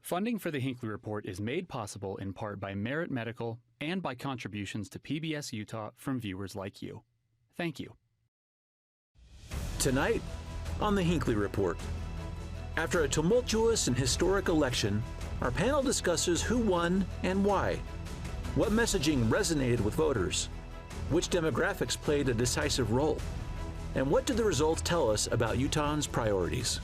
Funding for the Hinckley Report is made possible in part by Merit Medical and by contributions to PBS Utah from viewers like you. Thank you. Tonight on the Hinckley Report. After a tumultuous and historic election, our panel discusses who won and why. What messaging resonated with voters? Which demographics played a decisive role? And what do the results tell us about Utahns' priorities?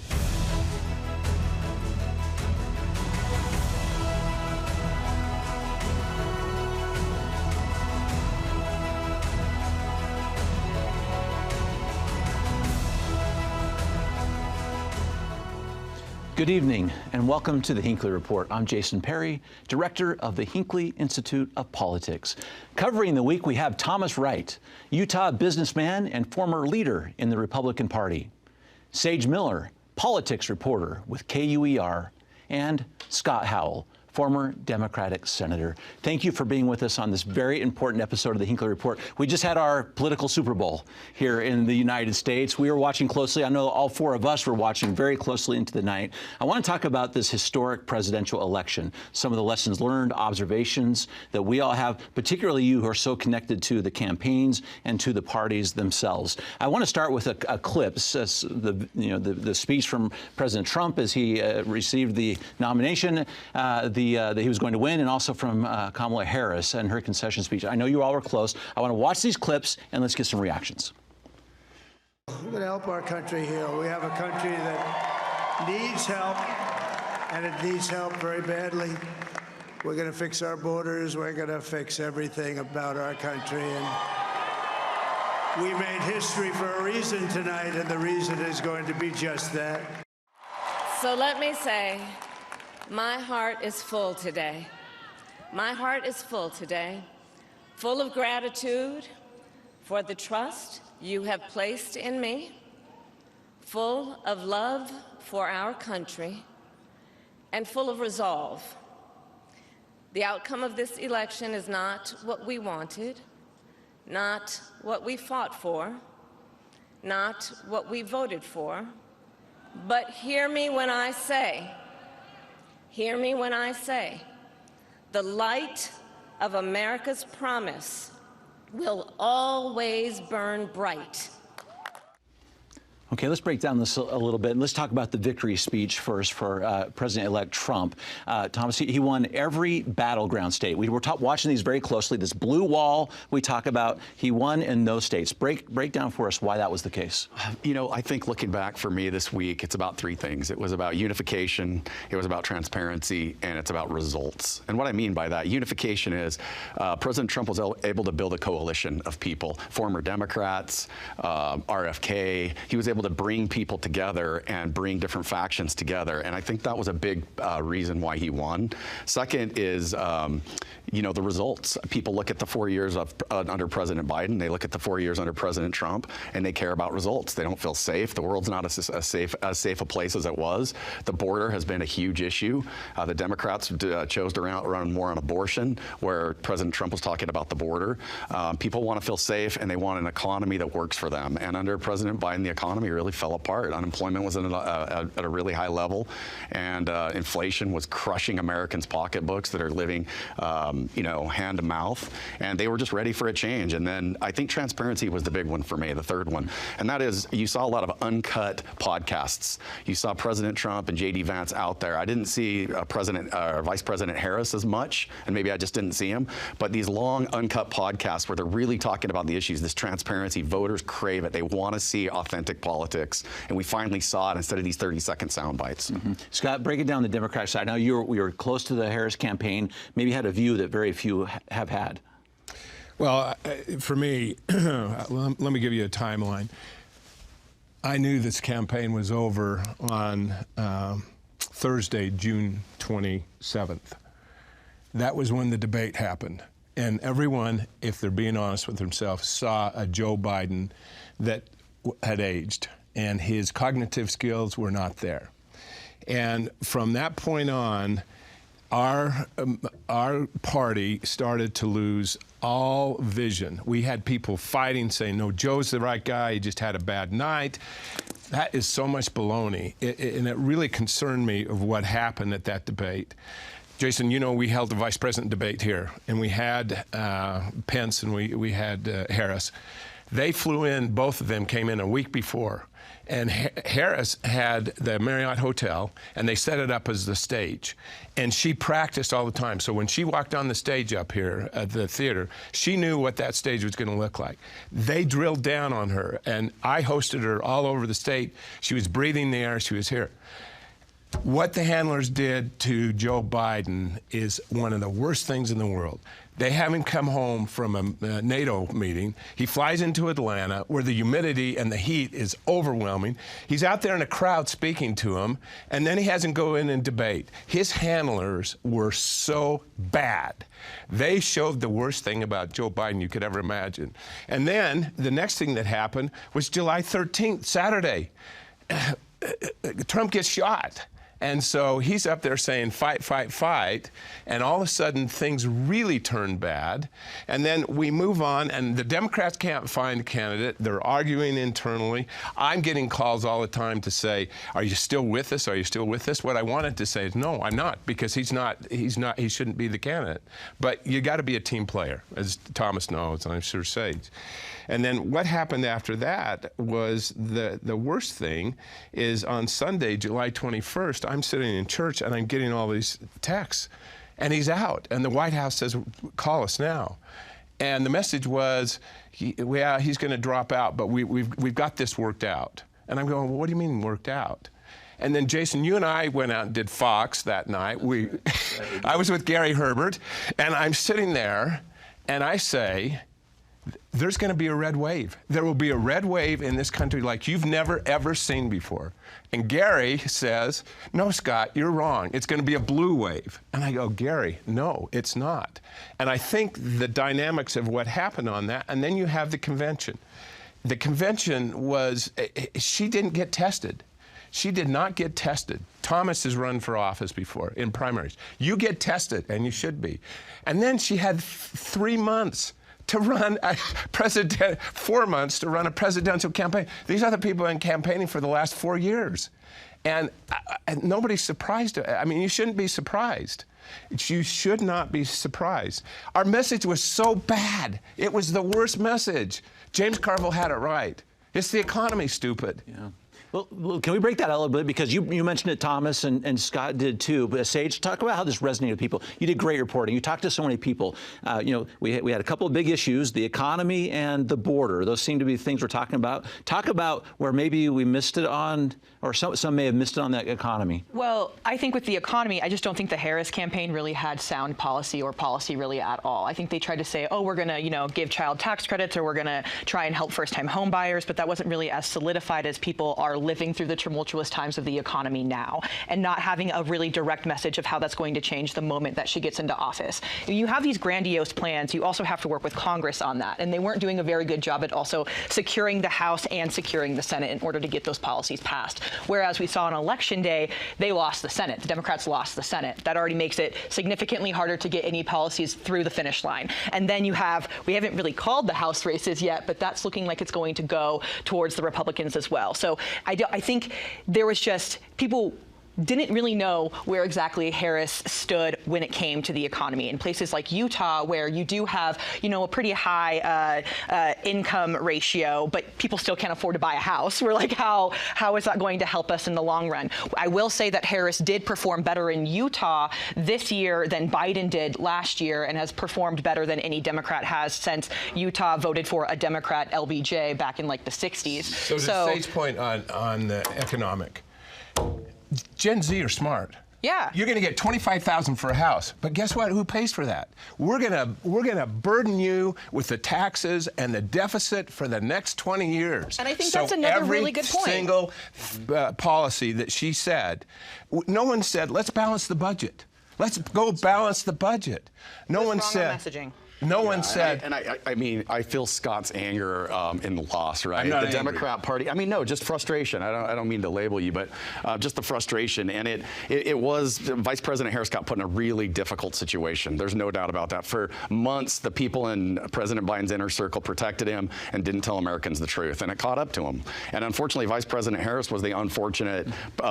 Good evening and welcome to the Hinckley Report. I'm Jason Perry, director of the Hinckley Institute of Politics. Covering the week, we have Thomas Wright, Utah businessman and former leader in the Republican Party, Sage Miller, politics reporter with KUER, and Scott Howell, former Democratic senator. Thank you for being with us on this very important episode of the Hinckley Report. We just had our political Super Bowl here in the United States. We were watching closely. I know all four of us were watching very closely into the night. I want to talk about this historic presidential election, some of the lessons learned, observations that we all have, particularly you who are so connected to the campaigns and to the parties themselves. I want to start with a clip, the speech from President Trump as he received the nomination, that he was going to win, and also from Kamala Harris and her concession speech. I know you all were close. I want to watch these clips and let's get some reactions. We're going to help our country heal. We have a country that needs help, and it needs help very badly. We're going to fix our borders. We're going to fix everything about our country. And we made history for a reason tonight, and the reason is going to be just that. So let me say, my heart is full today. My heart is full today, full of gratitude for the trust you have placed in me, full of love for our country, and full of resolve. The outcome of this election is not what we wanted, not what we fought for, not what we voted for, but hear me when I say, the light of America's promise will always burn bright. Okay, let's break down this a little bit, and let's talk about the victory speech first for President-elect Trump. Thomas, he won every battleground state. We were watching these very closely. This blue wall we talk about, he won in those states. Break down for us why that was the case. You know, I think looking back for me this week, it's about three things. It was about unification, it was about transparency, and it's about results. And what I mean by that, unification is President Trump was able to build a coalition of people, former Democrats, RFK. He was able to bring people together and bring different factions together. And I think that was a big reason why he won. Second is, you know, the results. People look at the 4 years of under President Biden, they look at the 4 years under President Trump, and they care about results. They don't feel safe. The world's not as safe a place as it was. The border has been a huge issue. The Democrats chose to run more on abortion, where President Trump was talking about the border. People want to feel safe, and they want an economy that works for them. And under President Biden, the economy really fell apart. Unemployment was at a really high level, and inflation was crushing Americans' pocketbooks that are living, you know, hand to mouth, and they were just ready for a change. And then I think transparency was the big one for me, the third one, and that is you saw a lot of uncut podcasts. You saw President Trump and J.D. Vance out there. I didn't see Vice President Harris as much, and maybe I just didn't see him, but these long uncut podcasts where they're really talking about the issues, this transparency, voters crave it. They want to see authentic politics, and we finally saw it instead of these 30-second sound bites. Mm-hmm. Scott, break it down the Democratic side. Now, we were close to the Harris campaign, maybe had a view that very few have had. Well, for me, let me give you a timeline. I knew this campaign was over on Thursday, June 27th. That was when the debate happened. And everyone, if they're being honest with themselves, saw a Joe Biden that had aged, and his cognitive skills were not there. And from that point on, our party started to lose all vision. We had people fighting, saying, no, Joe's the right guy, he just had a bad night. That is so much baloney, and it really concerned me of what happened at that debate. Jason, you know, we held the vice president debate here, and we had Pence and we had Harris. They flew in, both of them came in a week before. And Harris had the Marriott Hotel, and they set it up as the stage. And she practiced all the time. So when she walked on the stage up here at the theater, she knew what that stage was going to look like. They drilled down on her, and I hosted her all over the state. She was breathing the air. She was here. What the handlers did to Joe Biden is one of the worst things in the world. They have him come home from a NATO meeting. He flies into Atlanta, where the humidity and the heat is overwhelming. He's out there in a crowd speaking to him, and then he has him go in and debate. His handlers were so bad. They showed the worst thing about Joe Biden you could ever imagine. And then the next thing that happened was July 13th, Saturday. Trump gets shot. And so he's up there saying, fight, fight, fight. And all of a sudden, things really turn bad. And then we move on, and the Democrats can't find a candidate. They're arguing internally. I'm getting calls all the time to say, are you still with us? Are you still with us? What I wanted to say is, no, I'm not, because he shouldn't be the candidate. But you got to be a team player, as Thomas knows, and I'm sure Sage. And then what happened after that was the worst thing is on Sunday, July 21st, I'm sitting in church and I'm getting all these texts, and he's out. And the White House says, call us now. And the message was, he's going to drop out, but we've got this worked out. And I'm going, well, what do you mean worked out? And then, Jason, you and I went out and did Fox that night. I was with Gary Herbert, and I'm sitting there, and I say, there's going to be a red wave. There will be a red wave in this country like you've never, ever seen before. And Gary says, no, Scott, you're wrong. It's going to be a blue wave. And I go, Gary, no, it's not. And I think the dynamics of what happened on that, and then you have the convention. The convention was, she didn't get tested. She did not get tested. Thomas has run for office before in primaries. You get tested, and you should be. And then she had 3 months to run 4 months to run a presidential campaign. These are the people in campaigning for the last 4 years. And nobody's surprised. I mean, you shouldn't be surprised. You should not be surprised. Our message was so bad. It was the worst message. James Carville had it right. It's the economy, stupid. Yeah. Well, can we break that out a little bit? Because you mentioned it, Thomas, and Scott did too. But Sage, talk about how this resonated with people. You did great reporting. You talked to so many people. We had a couple of big issues, the economy and the border. Those seem to be things we're talking about. Talk about where maybe we missed it on, or some may have missed it on that economy. Well, I think with the economy, I just don't think the Harris campaign really had sound policy or policy really at all. I think they tried to say, oh, we're going to, give child tax credits, or we're going to try and help first-time home buyers, but that wasn't really as solidified as people are living through the tumultuous times of the economy now, and not having a really direct message of how that's going to change the moment that she gets into office. You have these grandiose plans. You also have to work with Congress on that, and they weren't doing a very good job at also securing the House and securing the Senate in order to get those policies passed. Whereas we saw on Election Day, they lost the Senate. The Democrats lost the Senate. That already makes it significantly harder to get any policies through the finish line. And then we haven't really called the House races yet, but that's looking like it's going to go towards the Republicans as well. So I think there was just people didn't really know where exactly Harris stood when it came to the economy. In places like Utah, where you do have, a pretty high income ratio, but people still can't afford to buy a house. We're like, how is that going to help us in the long run? I will say that Harris did perform better in Utah this year than Biden did last year, and has performed better than any Democrat has since Utah voted for a Democrat LBJ back in like the 60s. So to Sage's point on the economic, Gen Z are smart. Yeah. You're going to get $25,000 for a house, but guess what? Who pays for that? We're going to burden you with the taxes and the deficit for the next 20 years. And I think that's another really good point. Every single policy that she said, no one said, let's balance the budget. Let's go balance the budget. No one said. Messaging. No one said. I mean, I feel Scott's anger in the loss, right? I'm not the angry. Democrat Party. I mean, no, just frustration. I don't mean to label you, but just the frustration. And it was Vice President Harris got put in a really difficult situation. There's no doubt about that. For months, the people in President Biden's inner circle protected him and didn't tell Americans the truth, and it caught up to him. And unfortunately, Vice President Harris was the unfortunate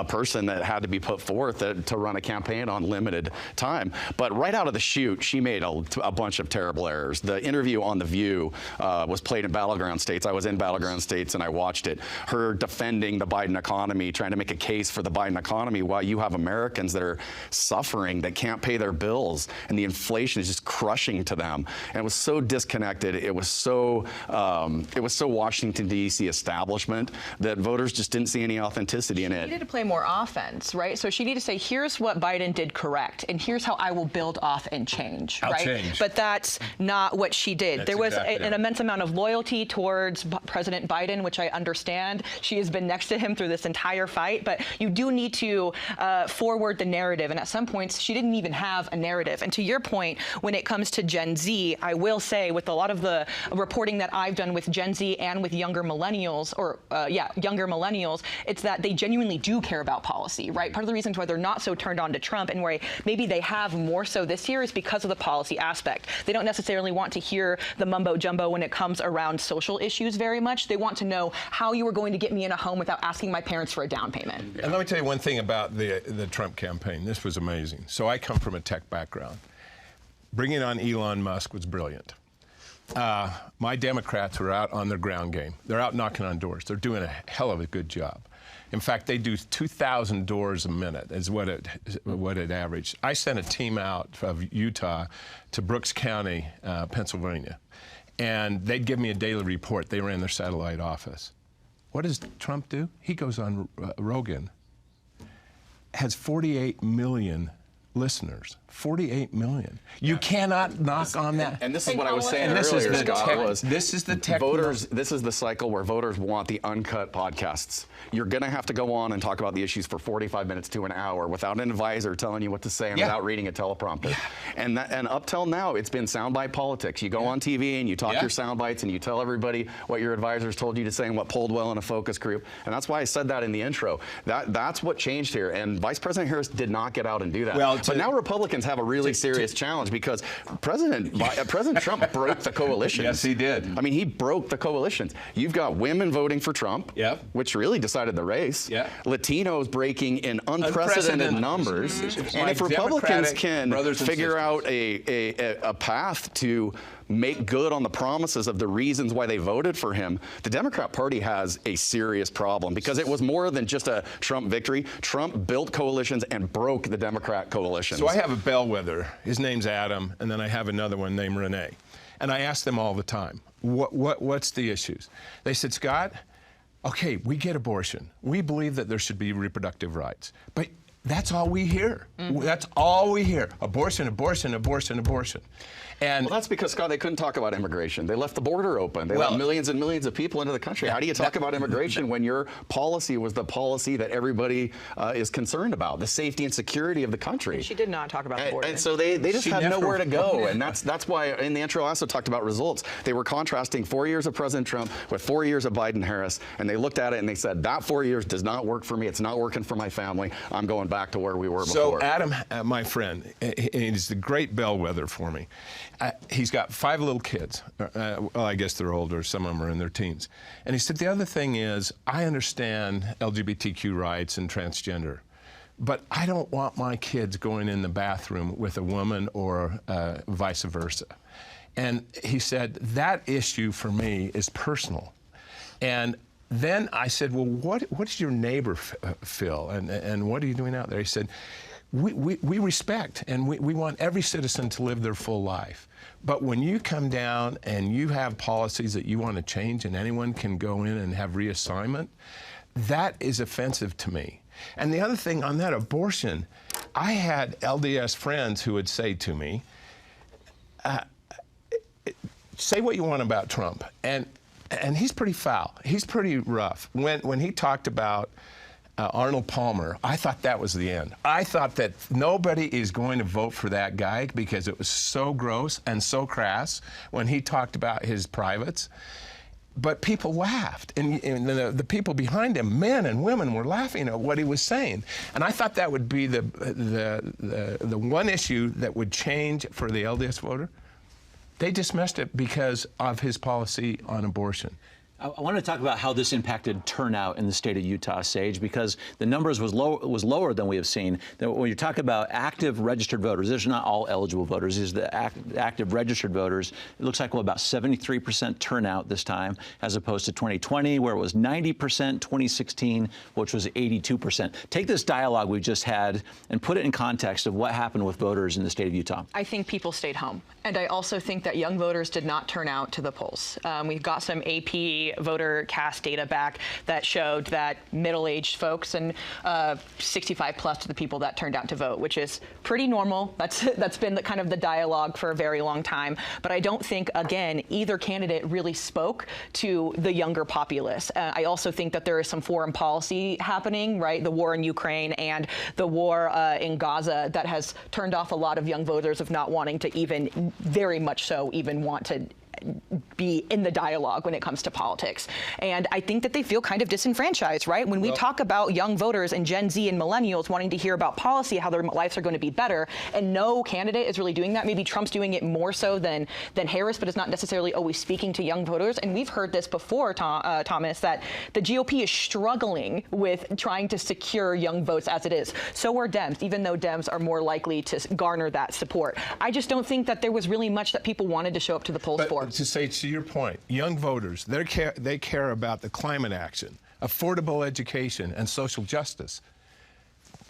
person that had to be put forth to run a campaign on limited time. But right out of the chute, she made a bunch of terrible errors. The interview on The View was played in battleground states. I was in battleground states and I watched it. Her defending the Biden economy, trying to make a case for the Biden economy while you have Americans that are suffering, that can't pay their bills, and the inflation is just crushing to them. And it was so disconnected. It was so Washington, D.C. establishment that voters just didn't see any authenticity in it. She needed to play more offense, right? So she needed to say, here's what Biden did correct, and here's how I will build off and change, I'll right? change. But that's not what she did. That's there was exactly an right. immense amount of loyalty towards President Biden, which I understand. She has been next to him through this entire fight, but you do need to forward the narrative. And at some points, she didn't even have a narrative. And to your point, when it comes to Gen Z, I will say with a lot of the reporting that I've done with Gen Z and with younger millennials, it's that they genuinely do care about policy, right? Part of the reasons why they're not so turned on to Trump and why maybe they have more so this year is because of the policy aspect. They don't necessarily want to hear the mumbo jumbo when it comes around social issues very much. They want to know how you were going to get me in a home without asking my parents for a down payment. And let me tell you one thing about the Trump campaign. This was amazing. So I come from a tech background. Bringing on Elon Musk was brilliant. My Democrats were out on their ground game. They're out knocking on doors. They're doing a hell of a good job. In fact, they do 2,000 doors a minute is what it averaged. I sent a team out of Utah to Brooks County, Pennsylvania, and they'd give me a daily report. They ran their satellite office. What does Trump do? He goes on Rogan, has 48 million listeners. 48 million. You cannot knock on that. And this is what I was saying this earlier, is the Scott, this is the tech. voters. This is the cycle where voters want the uncut podcasts. You're going to have to go on and talk about the issues for 45 minutes to an hour without an advisor telling you what to say and without reading a teleprompter. And up till now, it's been soundbite politics. You go on TV and you talk your sound bites and you tell everybody what your advisors told you to say and what polled well in a focus group. And that's why I said that in the intro. That's what changed here. And Vice President Harris did not get out and do that. Well, but now Republicans have a really serious challenge because President Trump broke the coalitions. Yes, he did. I mean, he broke the coalitions. You've got women voting for Trump, which really decided the race. Latinos breaking in unprecedented numbers. And if Republicans can figure out a path to make good on the promises of the reasons why they voted for him, the Democrat Party has a serious problem because it was more than just a Trump victory. Trump built coalitions and broke the Democrat coalitions. So I have a bellwether. His name's Adam, and then I have another one named Renee. And I ask them all the time, what's the issues? They said, Scott, okay, we get abortion. We believe that there should be reproductive rights. But that's all we hear. That's all we hear. Abortion, abortion, abortion, abortion. And well, that's because, Scott, they couldn't talk about immigration. They left the border open. They let millions and millions of people into the country. How do you talk about immigration when your policy was the policy that everybody is concerned about, the safety and security of the country? She did not talk about the border. And so they just had nowhere to go. And that's why in the intro I also talked about results. They were contrasting 4 years of President Trump with 4 years of Biden-Harris. And they looked at it and they said, that 4 years does not work for me. It's not working for my family. I'm going back to where we were before. So Adam, my friend, he's the great bellwether for me. He's got 5 little kids. Well, I guess they're older. Some of them are in their teens. And he said, the other thing is, I understand LGBTQ rights and transgender, but I don't want my kids going in the bathroom with a woman or vice versa. And he said, that issue for me is personal. And then I said, well, what does your neighbor feel? And what are you doing out there? He said, we respect and we want every citizen to live their full life. But when you come down and you have policies that you want to change and anyone can go in and have reassignment, that is offensive to me. And the other thing on that abortion, I had LDS friends who would say to me, say what you want about Trump. And he's pretty foul. He's pretty rough. When he talked about Arnold Palmer, I thought that was the end. I thought that nobody is going to vote for that guy because it was so gross and so crass when he talked about his privates. But people laughed, and the people behind him, men and women, were laughing at what he was saying. And I thought that would be the one issue that would change for the LDS voter. They dismissed it because of his policy on abortion. I want to talk about how this impacted turnout in the state of Utah, Sage, because the numbers was lower than we have seen. When you talk about active registered voters, these are not all eligible voters. These are the active registered voters. It looks like about 73% turnout this time, as opposed to 2020, where it was 90%, 2016, which was 82%. Take this dialogue we just had and put it in context of what happened with voters in the state of Utah. I think people stayed home. And I also think that young voters did not turn out to the polls. We've got some AP voter cast data back that showed that middle-aged folks and 65 plus to the people that turned out to vote, which is pretty normal. That's been kind of the dialogue for a very long time. But I don't think, again, either candidate really spoke to the younger populace. I also think that there is some foreign policy happening, right? The war in Ukraine and the war in Gaza that has turned off a lot of young voters of not wanting to even, very much so, even want to be in the dialogue when it comes to politics. And I think that they feel kind of disenfranchised, right? When we talk about young voters and Gen Z and millennials wanting to hear about policy, how their lives are going to be better, and no candidate is really doing that. Maybe Trump's doing it more so than Harris, but is not necessarily always speaking to young voters. And we've heard this before, Thomas, that the GOP is struggling with trying to secure young votes as it is. So are Dems, even though Dems are more likely to garner that support. I just don't think that there was really much that people wanted to show up to the polls for. To say to your point, young voters, they care about the climate action, affordable education, and social justice.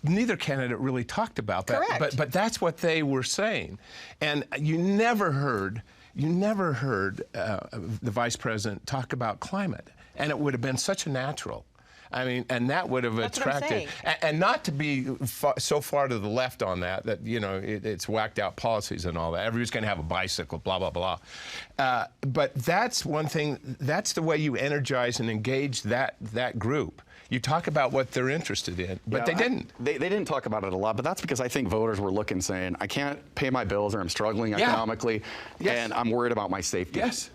Neither candidate really talked about that. Correct. But that's what they were saying. And you never heard the vice president talk about climate. And it would have been such a natural. I mean, and that would have attracted, and not to be so far to the left on that, you know, it's whacked out policies and all that. Everybody's going to have a bicycle, blah, blah, blah. But that's one thing, that's the way you energize and engage that group. You talk about what they're interested in, but they didn't. They didn't talk about it a lot, but that's because I think voters were looking, saying, I can't pay my bills, or I'm struggling economically, and I'm worried about my safety. Yes.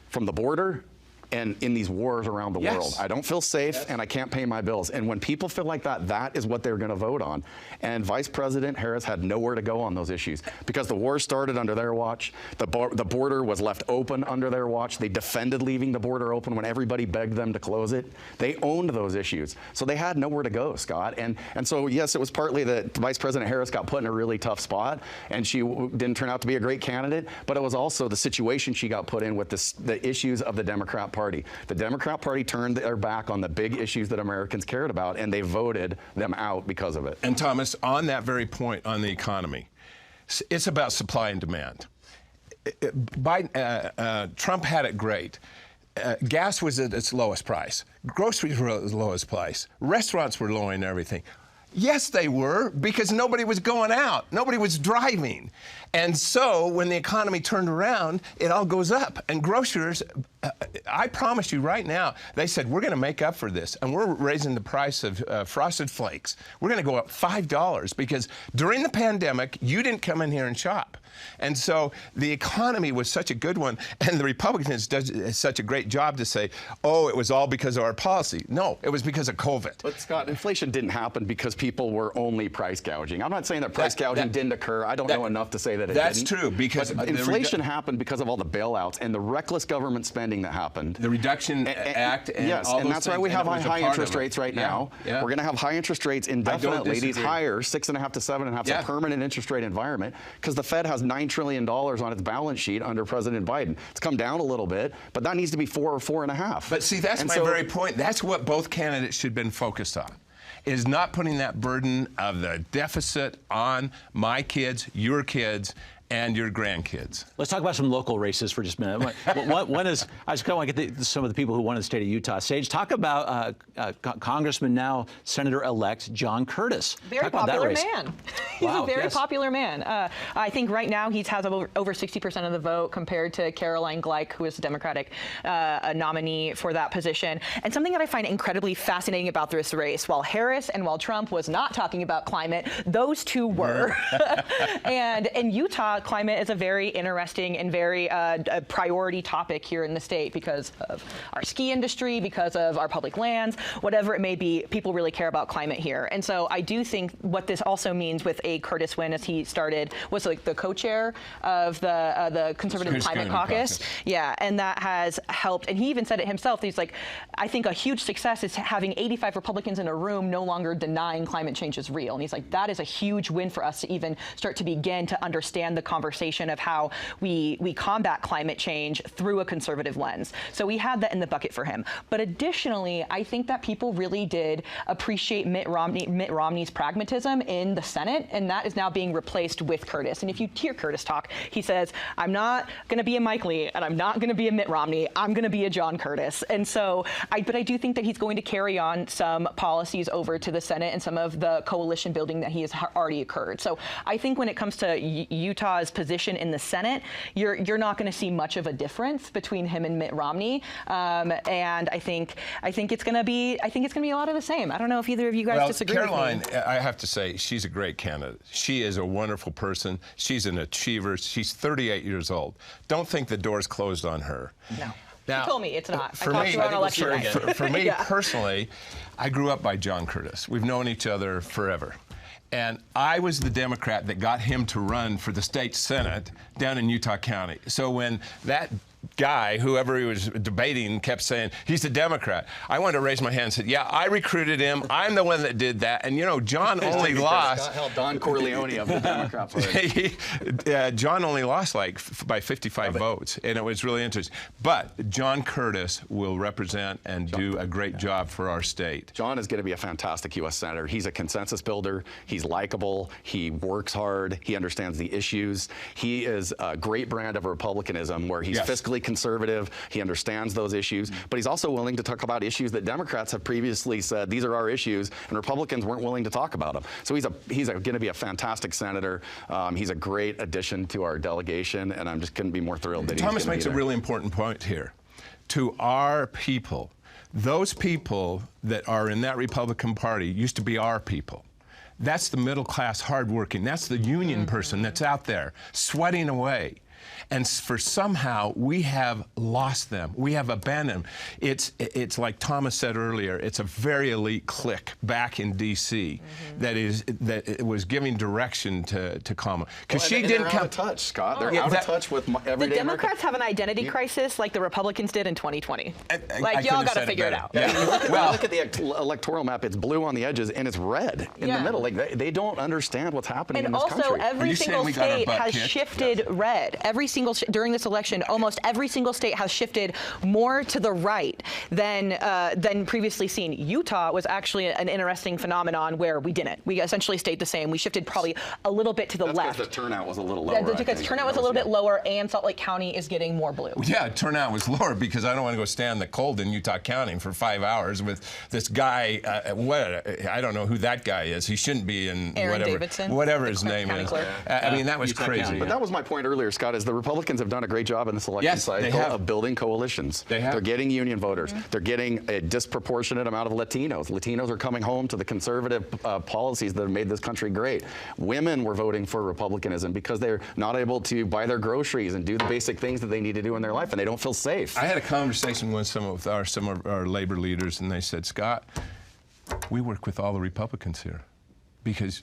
From the border, and in these wars around the world. I don't feel safe, and I can't pay my bills. And when people feel like that, that is what they're going to vote on. And Vice President Harris had nowhere to go on those issues because the war started under their watch. The border was left open under their watch. They defended leaving the border open when everybody begged them to close it. They owned those issues. So they had nowhere to go, Scott. And so, yes, it was partly that Vice President Harris got put in a really tough spot, and she didn't turn out to be a great candidate, but it was also the situation she got put in with the issues of the Democrat Party. The Democrat Party turned their back on the big issues that Americans cared about, and they voted them out because of it. And Thomas, on that very point on the economy, it's about supply and demand. Trump had it great. Gas was at its lowest price. Groceries were at its lowest price. Restaurants were lowering everything. Yes, they were, because nobody was going out. Nobody was driving. And so when the economy turned around, it all goes up. And grocers, I promise you right now, they said, we're going to make up for this. And we're raising the price of Frosted Flakes. We're going to go up $5 because during the pandemic, you didn't come in here and shop. And so the economy was such a good one. And the Republicans did such a great job to say, oh, it was all because of our policy. No, it was because of COVID. But Scott, inflation didn't happen because people were only price gouging. I'm not saying that price gouging didn't occur. I don't know enough to say that it didn't. That's true, because inflation happened because of all the bailouts and the reckless government spending that happened. The Reduction Act and yes, all and those that's things, why we have high interest rates right now. Yeah. We're going to have high interest rates indefinitely. These higher 6.5 to 7.5. It's a permanent interest rate environment because the Fed has $9 trillion on its balance sheet under President Biden. It's come down a little bit, but that needs to be 4 or 4.5. But see, that's my very point. That's what both candidates should have been focused on, is not putting that burden of the deficit on my kids, your kids, and your grandkids. Let's talk about some local races for just a minute. One is, I just kind of want to get some of the people who won in the state of Utah. Sage, talk about Congressman, now Senator-elect John Curtis. Very popular man. He's a very popular man. I think right now he has over 60% of the vote compared to Caroline Gleich, who is the Democratic nominee for that position. And something that I find incredibly fascinating about this race, while Harris and while Trump was not talking about climate, those two were. And in Utah, climate is a very interesting and very a priority topic here in the state because of our ski industry, because of our public lands, whatever it may be. People really care about climate here. And so I do think what this also means with a Curtis win, as he started, was like the co-chair of the Conservative Climate Caucus. Yeah, and that has helped. And he even said it himself. He's like, I think a huge success is having 85 Republicans in a room no longer denying climate change is real. And he's like, that is a huge win for us to even start to begin to understand the conversation of how we combat climate change through a conservative lens. So we had that in the bucket for him. But additionally, I think that people really did appreciate Mitt Romney's pragmatism in the Senate, and that is now being replaced with Curtis. And if you hear Curtis talk, he says, I'm not going to be a Mike Lee, and I'm not going to be a Mitt Romney. I'm going to be a John Curtis. And so, but I do think that he's going to carry on some policies over to the Senate and some of the coalition building that he has already occurred. So I think when it comes to Utah's position in the Senate, you're not going to see much of a difference between him and Mitt Romney. And I think it's going to be a lot of the same. I don't know if either of you guys disagree Caroline, with me. I have to say, she's a great candidate. She is a wonderful person. She's an achiever. She's 38 years old. Don't think the door's closed on her. No. Now, she told me it's not. For I talked me, to her on election night. For me Yeah. personally, I grew up by John Curtis. We've known each other forever. And I was the Democrat that got him to run for the state Senate down in Utah County. So when that guy, whoever he was debating, kept saying, he's a Democrat, I wanted to raise my hand and said, yeah, I recruited him. I'm the one that did that. And, you know, John only lost. Scott held Don Corleone of the Democrat Party. John only lost by 55 votes, and it was really interesting. But John Curtis will represent and do a great job for our state. John is going to be a fantastic U.S. Senator. He's a consensus builder. He's likable. He works hard. He understands the issues. He is a great brand of republicanism where he's fiscally conservative. He understands those issues, but he's also willing to talk about issues that Democrats have previously said, these are our issues, and Republicans weren't willing to talk about them. So he's going to be a fantastic senator. He's a great addition to our delegation, and I'm just couldn't be more thrilled that he's Thomas makes a really important point here. To our people, those people that are in that Republican Party used to be our people. That's the middle class, hardworking. That's the union person that's out there sweating away. And for somehow we have lost them. We have abandoned them. It's like Thomas said earlier, it's a very elite clique back in D.C. that it was giving direction to Kamala. Because she didn't come out of touch, Scott. They're out of touch with everyday The Democrats Americans. have an identity crisis like the Republicans did in 2020. Like, y'all got to figure it out. Yeah. Well, look at the electoral map. It's blue on the edges and it's red in the middle. Like they don't understand what's happening in this country. And also, every single state has shifted red. Every single during this election, almost every single state has shifted more to the right than previously seen. Utah was actually an interesting phenomenon where we didn't. We essentially stayed the same. We shifted probably a little bit to the left. Because the turnout was a little lower. Because turnout was a little bit lower, and Salt Lake County is getting more blue. Yeah, turnout was lower because I don't want to go stand in the cold in Utah County for 5 hours with this guy. I don't know who that guy is. He shouldn't be in Aaron Davidson, whatever his name is. I mean, that was Utah crazy. County, but that was my point earlier, Scott, is the Republicans have done a great job in this election cycle of building coalitions. They're getting union voters. They're getting a disproportionate amount of Latinos. Latinos are coming home to the conservative policies that have made this country great. Women were voting for republicanism because they're not able to buy their groceries and do the basic things that they need to do in their life, and they don't feel safe. I had a conversation with some of our labor leaders, and they said, Scott, we work with all the Republicans here because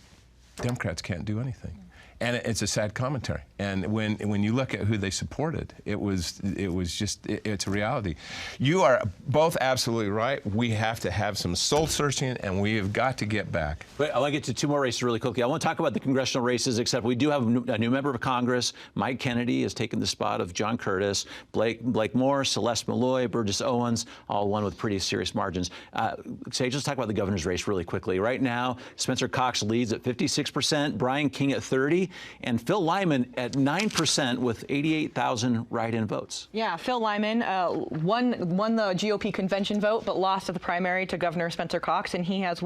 Democrats can't do anything. And it's a sad commentary. And when you look at who they supported, it's a reality. You are both absolutely right. We have to have some soul searching, and we have got to get back. But I want to get to two more races really quickly. I want to talk about the congressional races, except we do have a new member of Congress. Mike Kennedy has taken the spot of John Curtis. Blake Moore, Celeste Malloy, Burgess Owens, all won with pretty serious margins. Sage, let's talk about the governor's race really quickly. Right now, Spencer Cox leads at 56%, Brian King at 30%, and Phil Lyman at at 9% with 88,000 write-in votes. Yeah, Phil Lyman won the GOP convention vote, but lost at the primary to Governor Spencer Cox, and he has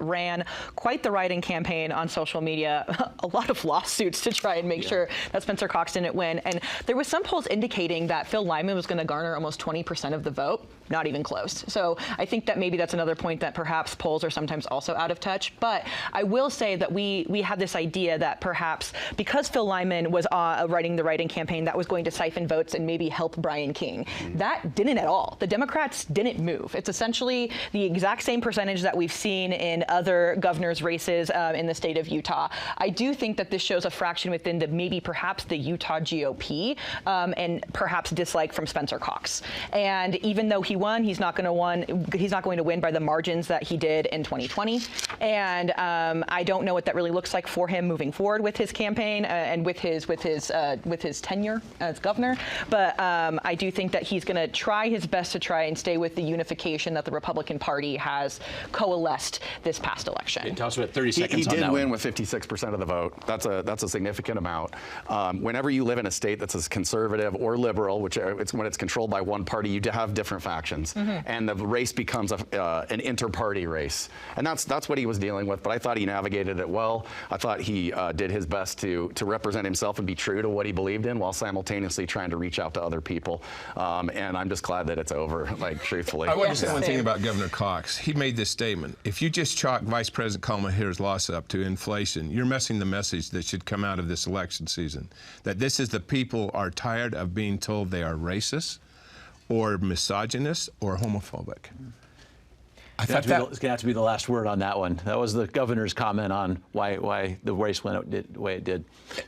ran quite the write-in campaign on social media, a lot of lawsuits to try and make sure that Spencer Cox didn't win. And there was some polls indicating that Phil Lyman was going to garner almost 20% of the vote, not even close. So I think that maybe that's another point that perhaps polls are sometimes also out of touch. But I will say that we have this idea that perhaps because Phil Lyman was writing the write-in campaign, that was going to siphon votes and maybe help Brian King. That didn't at all. The Democrats didn't move. It's essentially the exact same percentage that we've seen in other governor's races in the state of Utah. I do think that this shows a fraction within perhaps the Utah GOP and perhaps dislike from Spencer Cox. And even though he won, he's not going to win by the margins that he did in 2020. And I don't know what that really looks like for him moving forward with his campaign and with his tenure as governor. But I do think that he's going to try his best to try and stay with the unification that the Republican Party has coalesced this past election. Tell us about 30 seconds he on did that win one. with 56% of the vote. That's a significant amount. Whenever you live in a state that's as conservative or liberal, which when it's controlled by one party, you have different factions, and the race becomes an inter-party race, and that's what he was dealing with. But I thought he navigated it well. I thought he did his best to represent himself and be true to what he believed in, while simultaneously trying to reach out to other people. And I'm just glad that it's over. Like, truthfully. I want to say one thing about Governor Cox. He made this statement: if you just chalk Vice President Kamala Harris' loss up to inflation, you're missing the message that should come out of this election season. That this is the people are tired of being told they are racist, or misogynist, or homophobic. I thought that was going to have to be the last word on that one. That was the governor's comment on why the race went out the way it did.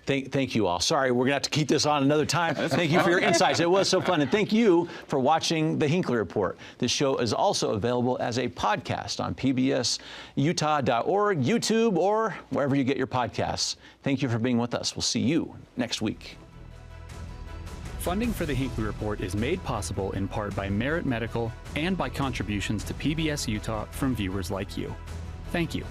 Thank you all. Sorry, we're going to have to keep this on another time. Thank you for your insights. It was so fun. And thank you for watching The Hinckley Report. This show is also available as a podcast on pbsutah.org, YouTube, or wherever you get your podcasts. Thank you for being with us. We'll see you next week. Funding for The Hinckley Report is made possible in part by Merit Medical and by contributions to PBS Utah from viewers like you. Thank you.